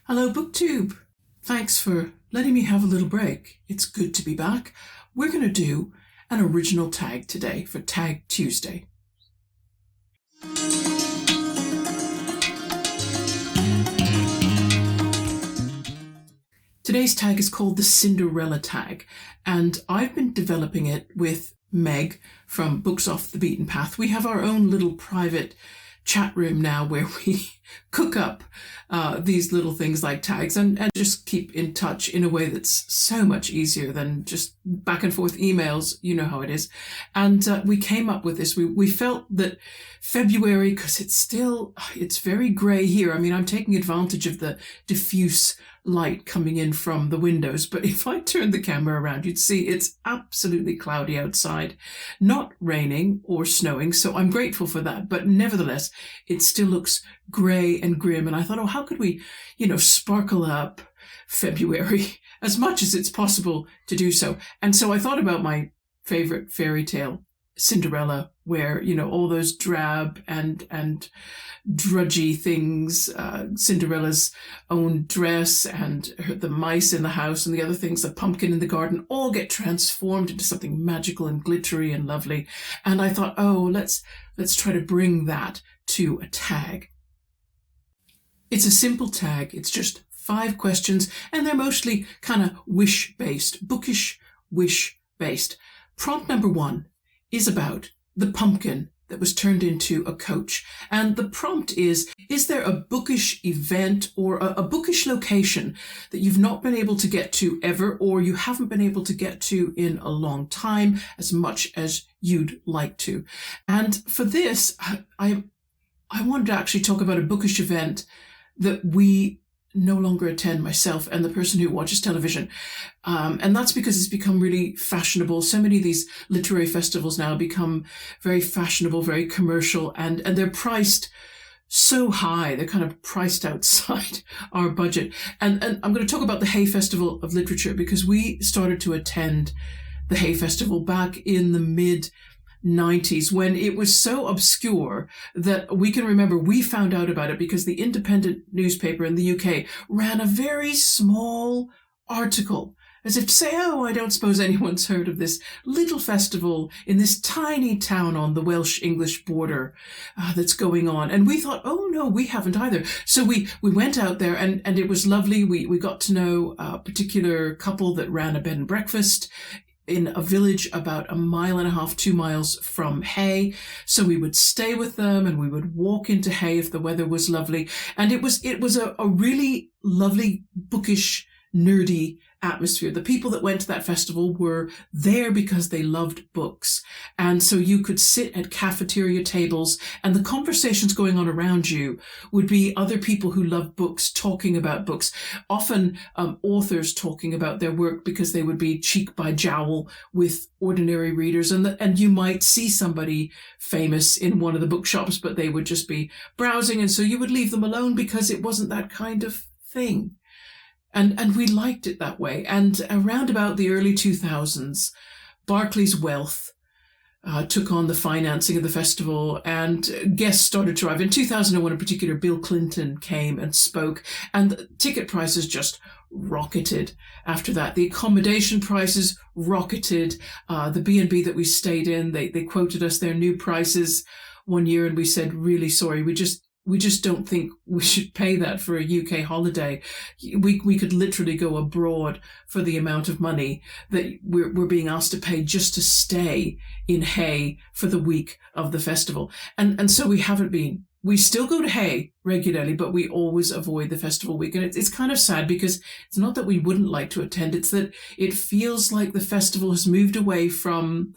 Hello, Booktube. Thanks for letting me have a little break. It's good to be back. We're going to do an original tag today for Tag Tuesday. Today's tag is called the Cinderella tag, and I've been developing it with Meg from Books Off the Beaten Path. We have our own little private chat room now where we cook up these little things like tags and just keep in touch in a way that's so much easier than just back and forth emails. You know how it is. And we came up with this. We felt that February, because it's very grey here. I mean, I'm taking advantage of the diffuse light coming in from the windows, but if I turned the camera around, you'd see it's absolutely cloudy outside, not raining or snowing, so I'm grateful for that, but nevertheless it still looks grey and grim. And I thought, how could we sparkle up February as much as it's possible to do so? And so I thought about my favorite fairy tale, Cinderella, where all those drab and drudgy things, Cinderella's own dress and the mice in the house and the other things, the pumpkin in the garden, all get transformed into something magical and glittery and lovely. And I thought, let's try to bring that to a tag. It's a simple tag. It's just 5 questions, and they're mostly kind of wish-based, bookish wish-based. Prompt number 1 is about the pumpkin that was turned into a coach. And the prompt is there a bookish event or a bookish location that you've not been able to get to ever, or you haven't been able to get to in a long time as much as you'd like to? And for this, I wanted to actually talk about a bookish event that we no longer attend, myself and the person who watches television. And that's because it's become really fashionable. So many of these literary festivals now become very fashionable, very commercial, and they're priced so high. They're kind of priced outside our budget. And I'm going to talk about the Hay Festival of Literature, because we started to attend the Hay Festival back in the mid-90s, when it was so obscure that we can remember we found out about it because the Independent newspaper in the UK ran a very small article, as if to say, I don't suppose anyone's heard of this little festival in this tiny town on the Welsh-English border that's going on. And we thought, no, we haven't either. So we went out there, and it was lovely. We got to know a particular couple that ran a bed and breakfast in a village about 1.5 miles, 2 miles from Hay. So we would stay with them, and we would walk into Hay if the weather was lovely. And it was a really lovely, bookish, nerdy atmosphere. The people that went to that festival were there because they loved books. And so you could sit at cafeteria tables, and the conversations going on around you would be other people who love books talking about books, often authors talking about their work, because they would be cheek by jowl with ordinary readers. And you might see somebody famous in one of the bookshops, but they would just be browsing. And so you would leave them alone because it wasn't that kind of thing. And we liked it that way. And around about the early 2000s, Barclays Wealth took on the financing of the festival, and guests started to arrive. In 2001 in particular, Bill Clinton came and spoke, and the ticket prices just rocketed after that. The accommodation prices rocketed. The B&B that we stayed in, they quoted us their new prices one year, and we said, really sorry, we just don't think we should pay that for a UK holiday. We could literally go abroad for the amount of money that we're being asked to pay just to stay in Hay for the week of the festival. And so we haven't been. We still go to Hay regularly, but we always avoid the festival week. And it's kind of sad, because it's not that we wouldn't like to attend. It's that it feels like the festival has moved away from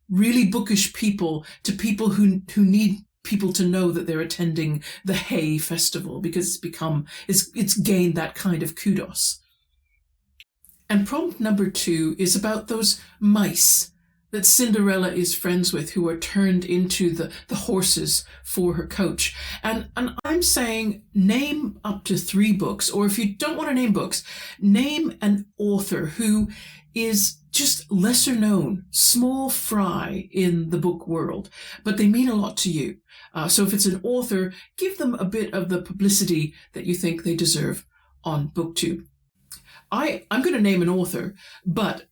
really bookish people to people who need people to know that they're attending the Hay Festival, because it's gained that kind of kudos. And prompt number 2 is about those mice that Cinderella is friends with, who are turned into the horses for her coach. And I'm saying name up to 3 books, or if you don't want to name books, name an author who is just lesser known, small fry in the book world, but they mean a lot to you. So if it's an author, give them a bit of the publicity that you think they deserve. on Booktube. I'm going to name an author, but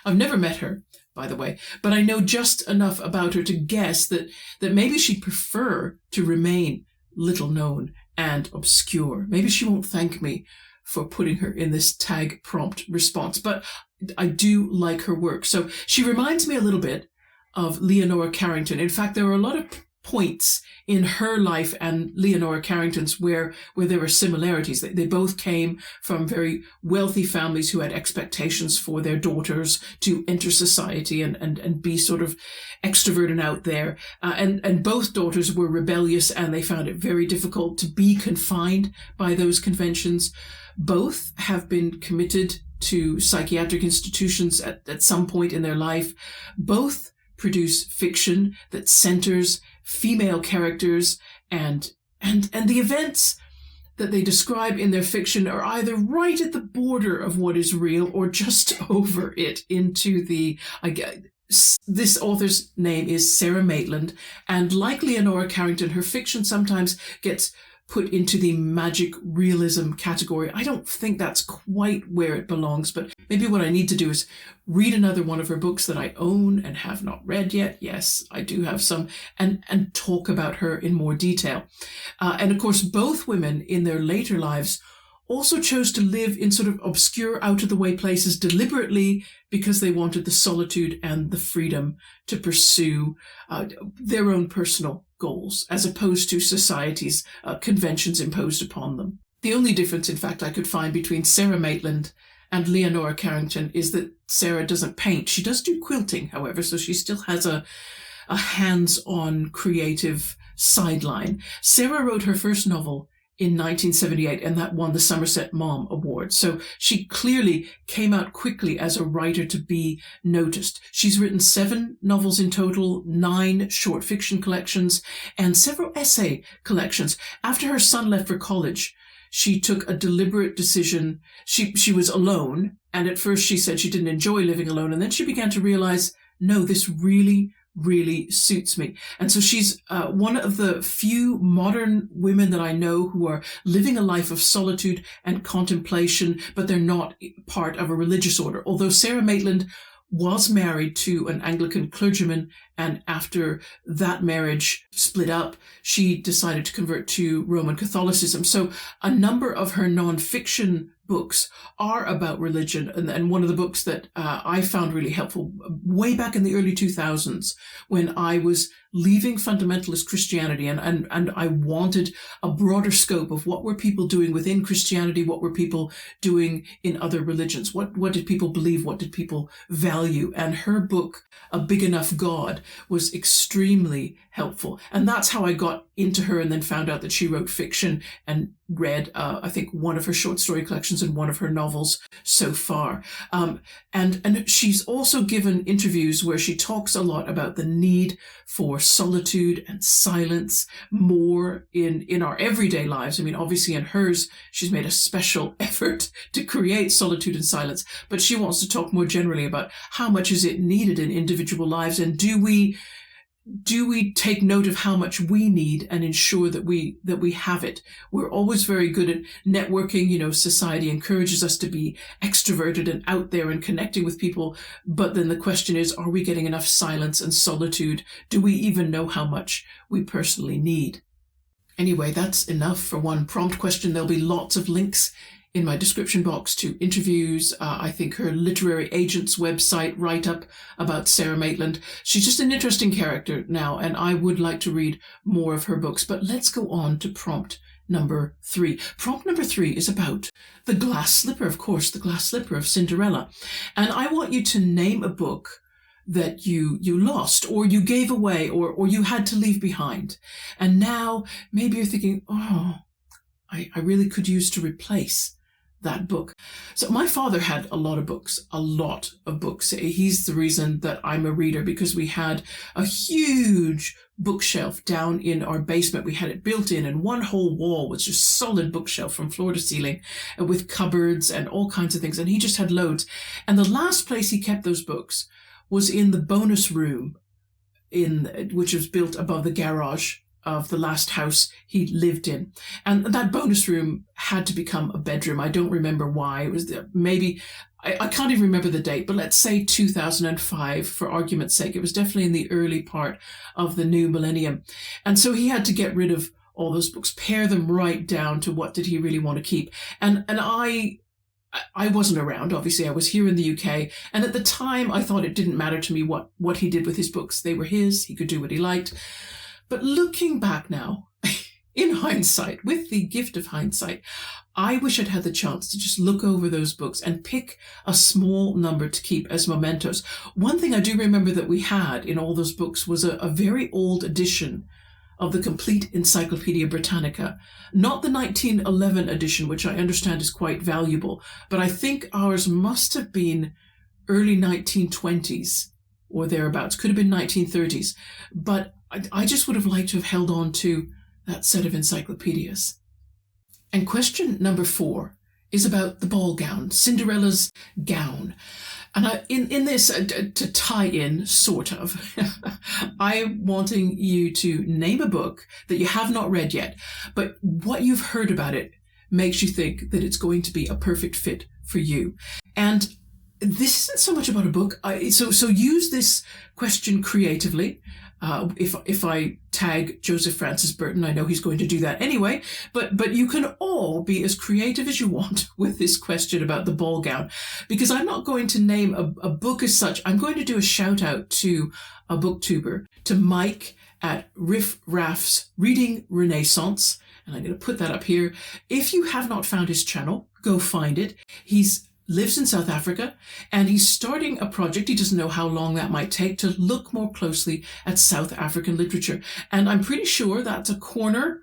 I've never met her, by the way, but I know just enough about her to guess that maybe she'd prefer to remain little known and obscure. Maybe she won't thank me for putting her in this tag prompt response, but I do like her work. So she reminds me a little bit of Leonora Carrington. In fact, there are a lot of points in her life and Leonora Carrington's where there were similarities. They both came from very wealthy families who had expectations for their daughters to enter society and be sort of extrovert and out there. And both daughters were rebellious, and they found it very difficult to be confined by those conventions. Both have been committed to psychiatric institutions at some point in their life. Both produce fiction that centers female characters, and the events that they describe in their fiction are either right at the border of what is real or just over it into the, this author's name is Sarah Maitland, and like Leonora Carrington, her fiction sometimes gets put into the magic realism category. I don't think that's quite where it belongs, but maybe what I need to do is read another one of her books that I own and have not read yet. Yes, I do have some, and talk about her in more detail. And of course, both women in their later lives also chose to live in sort of obscure, out-of-the-way places deliberately because they wanted the solitude and the freedom to pursue their own personal goals, as opposed to society's conventions imposed upon them. The only difference, in fact, I could find between Sarah Maitland and Leonora Carrington is that Sarah doesn't paint. She does do quilting, however, so she still has a hands-on creative sideline. Sarah wrote her first novel in 1978, and that won the Somerset Maugham Award. So she clearly came out quickly as a writer to be noticed. She's written 7 novels in total, 9 short fiction collections, and several essay collections. After her son left for college, she took a deliberate decision. She was alone, and at first she said she didn't enjoy living alone, and then she began to realize, no, this really suits me. And so she's one of the few modern women that I know who are living a life of solitude and contemplation, but they're not part of a religious order. Although Sarah Maitland was married to an Anglican clergyman, and after that marriage split up, she decided to convert to Roman Catholicism. So a number of her nonfiction books are about religion. And one of the books that I found really helpful way back in the early 2000s, when I was leaving fundamentalist Christianity and I wanted a broader scope of what were people doing within Christianity, what were people doing in other religions, what did people believe, what did people value. And her book, A Big Enough God, was extremely helpful. And that's how I got into her, and then found out that she wrote fiction and read, I think, one of her short story collections and one of her novels so far. And she's also given interviews where she talks a lot about the need for solitude and silence more in our everyday lives. I mean, obviously in hers, she's made a special effort to create solitude and silence, but she wants to talk more generally about how much is it needed in individual lives, and do we take note of how much we need and ensure that we have it. We're always very good at networking. You know, society encourages us to be extroverted and out there and connecting with people. But then the question is, are we getting enough silence and solitude? Do we even know how much we personally need? Anyway, that's enough for one prompt question. There'll be lots of links in my description box to interviews. I think her literary agent's website write-up about Sarah Maitland. She's just an interesting character now, and I would like to read more of her books. But let's go on to prompt number 3. Prompt number 3 is about the glass slipper, of course, the glass slipper of Cinderella. And I want you to name a book that you lost, or you gave away, or you had to leave behind. And now maybe you're thinking, oh, I really could use to replace that book. So my father had a lot of books. He's the reason that I'm a reader, because we had a huge bookshelf down in our basement. We had it built in, and one whole wall was just solid bookshelf from floor to ceiling, with cupboards and all kinds of things. And he just had loads. And the last place he kept those books was in the bonus room, which was built above the garage of the last house he lived in. And that bonus room had to become a bedroom. I don't remember why. It was maybe, I can't even remember the date, but let's say 2005 for argument's sake. It was definitely in the early part of the new millennium. And so he had to get rid of all those books, pare them right down to what did he really want to keep. And I wasn't around, obviously. I was here in the UK. And at the time, I thought it didn't matter to me what he did with his books. They were his. He could do what he liked. But looking back now, in hindsight, with the gift of hindsight, I wish I'd had the chance to just look over those books and pick a small number to keep as mementos. One thing I do remember that we had in all those books was a very old edition of the Complete Encyclopedia Britannica. Not the 1911 edition, which I understand is quite valuable, but I think ours must have been early 1920s or thereabouts. Could have been 1930s. But I just would have liked to have held on to that set of encyclopedias. And question number 4 is about the ball gown, Cinderella's gown. And in this, to tie in, sort of, I'm wanting you to name a book that you have not read yet, but what you've heard about it makes you think that it's going to be a perfect fit for you. And this isn't so much about a book. So use this question creatively. If I tag Joseph Francis Burton, I know he's going to do that anyway, but you can all be as creative as you want with this question about the ball gown, because I'm not going to name a book as such. I'm going to do a shout out to a booktuber, to Mike at Riff Raff's Reading Renaissance, and I'm going to put that up here. If you have not found his channel, go find it. He's lives in South Africa, and he's starting a project, he doesn't know how long that might take, to look more closely at South African literature. And I'm pretty sure that's a corner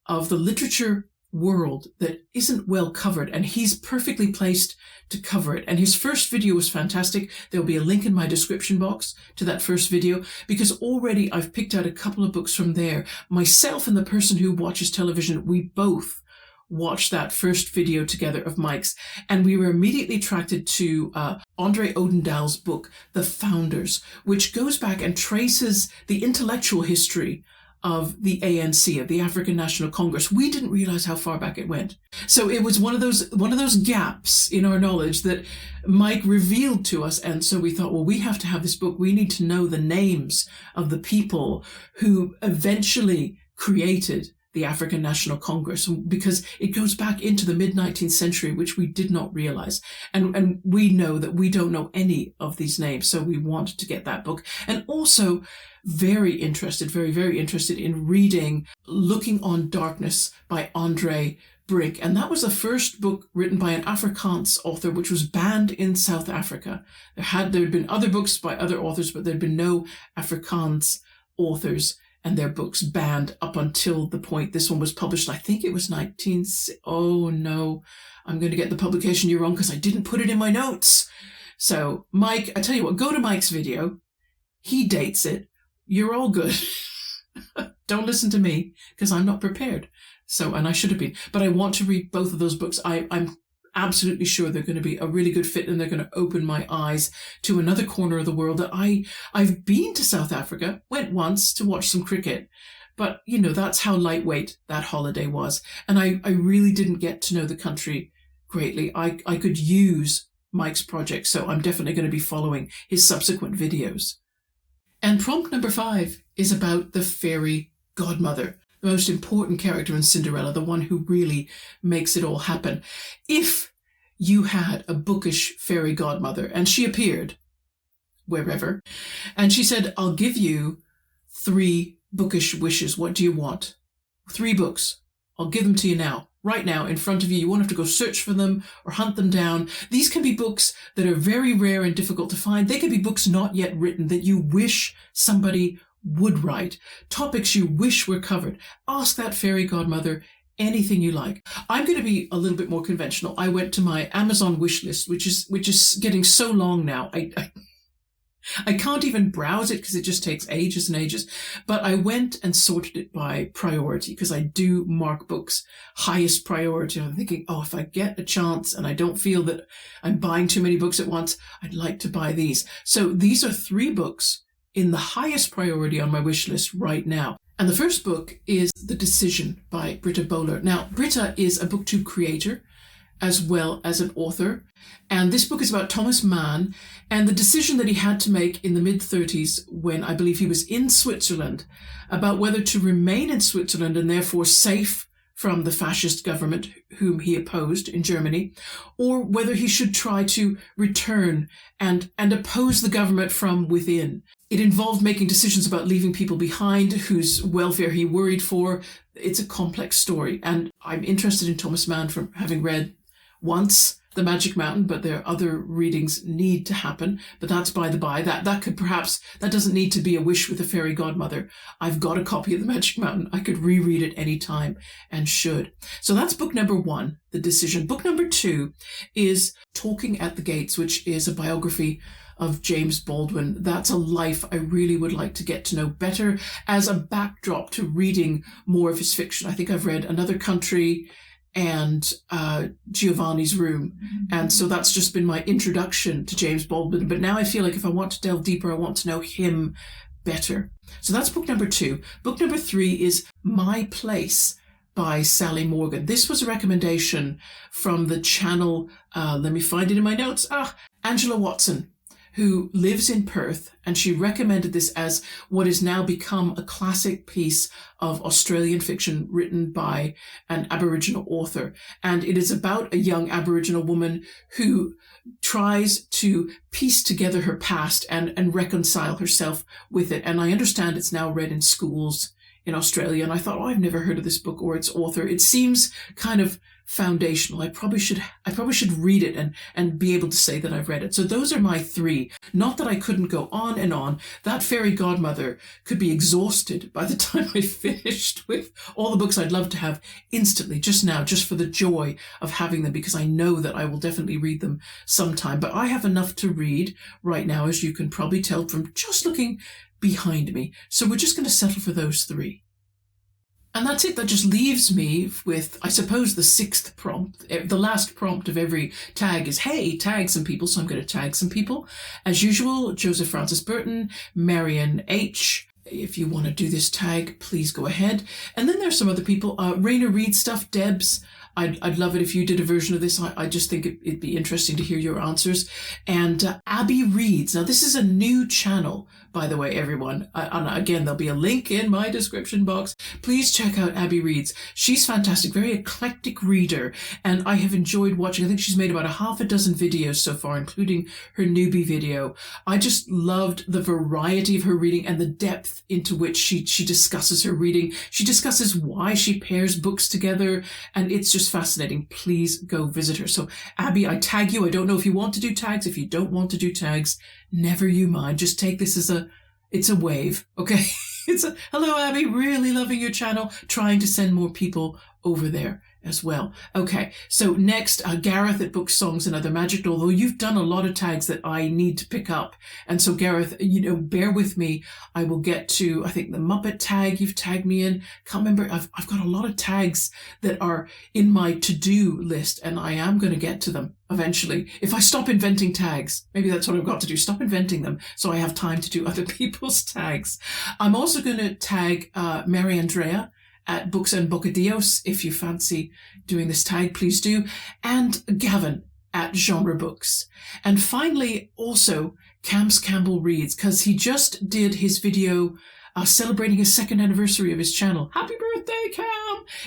of the literature world that isn't well covered, and he's perfectly placed to cover it. And his first video was fantastic. There'll be a link in my description box to that first video, because already I've picked out a couple of books from there. Myself and the person who watches television, we both watched that first video together of Mike's, and we were immediately attracted to Andre Odendaal's book, The Founders, which goes back and traces the intellectual history of the ANC, of the African National Congress. We didn't realize how far back it went. So it was one of those gaps in our knowledge that Mike revealed to us. And so we thought, well, we have to have this book. We need to know the names of the people who eventually created the African National Congress, because it goes back into the mid-19th century, which we did not realize. And we know that we don't know any of these names, so we wanted to get that book. And also very, very interested in reading Looking on Darkness by Andre Brink. And that was the first book written by an Afrikaans author, which was banned in South Africa. There had been other books by other authors, but there'd been no Afrikaans authors and their books banned up until the point this one was published. I think it was oh no, I'm going to get the publication year wrong because I didn't put it in my notes. So Mike, I tell you what, go to Mike's video. He dates it. You're all good. Don't listen to me because I'm not prepared. So, and I should have been, but I want to read both of those books. I'm absolutely sure they're going to be a really good fit, and they're going to open my eyes to another corner of the world that I've been to South Africa, went once to watch some cricket, but you know, that's how lightweight that holiday was. And I really didn't get to know the country greatly. I could use Mike's project, so I'm definitely going to be following his subsequent videos. And prompt number 5 is about the fairy godmother, the most important character in Cinderella, the one who really makes it all happen. If you had a bookish fairy godmother and she appeared wherever and she said, I'll give you 3 bookish wishes. What do you want? 3 books. I'll give them to you now, right now in front of you. You won't have to go search for them or hunt them down. These can be books that are very rare and difficult to find. They can be books not yet written that you wish somebody would write, topics you wish were covered. Ask that fairy godmother anything you like. I'm going to be a little bit more conventional. I went to my Amazon wish list, which is getting so long now. I can't even browse it because it just takes ages and ages. But I went and sorted it by priority because I do mark books highest priority. I'm thinking, oh, if I get a chance and I don't feel that I'm buying too many books at once, I'd like to buy these. So these are 3 books in the highest priority on my wish list right now. And the first book is The Decision by Britta Bowler. Now, Britta is a Booktube creator as well as an author. And this book is about Thomas Mann and the decision that he had to make in the mid-30s when I believe he was in Switzerland about whether to remain in Switzerland and therefore safe from the fascist government whom he opposed in Germany, or whether he should try to return and oppose the government from within. It involved making decisions about leaving people behind whose welfare he worried for. It's a complex story, and I'm interested in Thomas Mann from having read once The Magic Mountain, but there are other readings need to happen, but that's by the by. That could perhaps, that doesn't need to be a wish with a fairy godmother. I've got a copy of The Magic Mountain. I could reread it any time and should. So that's book number 1, The Decision. Book number 2 is Talking at the Gates, which is a biography of James Baldwin. That's a life I really would like to get to know better as a backdrop to reading more of his fiction. I think I've read Another Country and Giovanni's Room. And so that's just been my introduction to James Baldwin. But now I feel like if I want to delve deeper, I want to know him better. So that's book number 2. Book number 3 is My Place by Sally Morgan. This was a recommendation from the channel, let me find it in my notes, Angela Watson, who lives in Perth, and she recommended this as what has now become a classic piece of Australian fiction written by an Aboriginal author. And it is about a young Aboriginal woman who tries to piece together her past and reconcile herself with it. And I understand it's now read in schools in Australia. And I thought, I've never heard of this book or its author. It seems kind of foundational. I probably should read it and be able to say that I've read it. So those are my 3. Not that I couldn't go on and on. That fairy godmother could be exhausted by the time I finished with all the books I'd love to have instantly, just now, just for the joy of having them, because I know that I will definitely read them sometime. But I have enough to read right now, as you can probably tell from just looking behind me. So we're just going to settle for those 3. And that's it. That just leaves me with, I suppose, the 6th prompt. The last prompt of every tag is, hey, tag some people. So I'm going to tag some people. As usual, Joseph Francis Burton, Marion H. If you want to do this tag, please go ahead. And then there's some other people. Raina Reed stuff, Debs. I'd love it if you did a version of this. I just think it'd be interesting to hear your answers. And Abby Reads. Now, this is a new channel, by the way, everyone. And again, there'll be a link in my description box. Please check out Abby Reads. She's fantastic, very eclectic reader. And I have enjoyed watching. I think she's made about 6 videos so far, including her newbie video. I just loved the variety of her reading and the depth into which she discusses her reading. She discusses why she pairs books together. And it's just fascinating. Please go visit her. So Abby, I tag you. I don't know if you want to do tags. If you don't want to do tags, never you mind. Just take this as it's a wave. Okay. Hello, Abby. Really loving your channel. Trying to send more people over there as well. Okay. So next, Gareth at Book Songs and Other Magic, although you've done a lot of tags that I need to pick up. And so Gareth, bear with me. I will get to, I think, the Muppet tag you've tagged me in. Can't remember. I've got a lot of tags that are in my to-do list, and I am going to get to them eventually. If I stop inventing tags, maybe that's what I've got to do. Stop inventing them so I have time to do other people's tags. I'm also going to tag Mary Andrea at Books and Bocadillos. If you fancy doing this tag, please do. And Gavin at Genre Books. And finally, also Camps Campbell Reads, because he just did his video celebrating his 2nd anniversary of his channel. Happy birthday, Cam!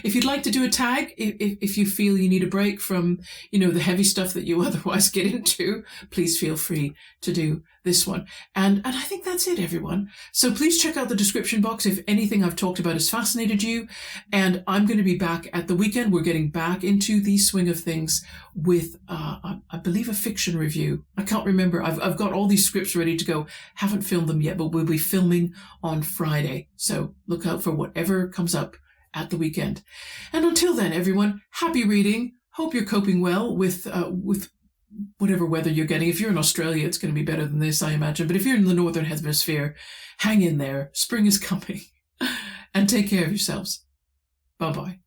If you'd like to do a tag, if you feel you need a break from, the heavy stuff that you otherwise get into, please feel free to do this one. And I think that's it, everyone. So please check out the description box if anything I've talked about has fascinated you. And I'm going to be back at the weekend. We're getting back into the swing of things with, I believe, a fiction review. I can't remember. I've got all these scripts ready to go. Haven't filmed them yet, but we'll be filming on Friday. So look out for whatever comes up at the weekend. And until then, everyone, happy reading. Hope you're coping well with whatever weather you're getting. If you're in Australia, it's going to be better than this, I imagine. But if you're in the Northern Hemisphere, hang in there. Spring is coming. And take care of yourselves. Bye-bye.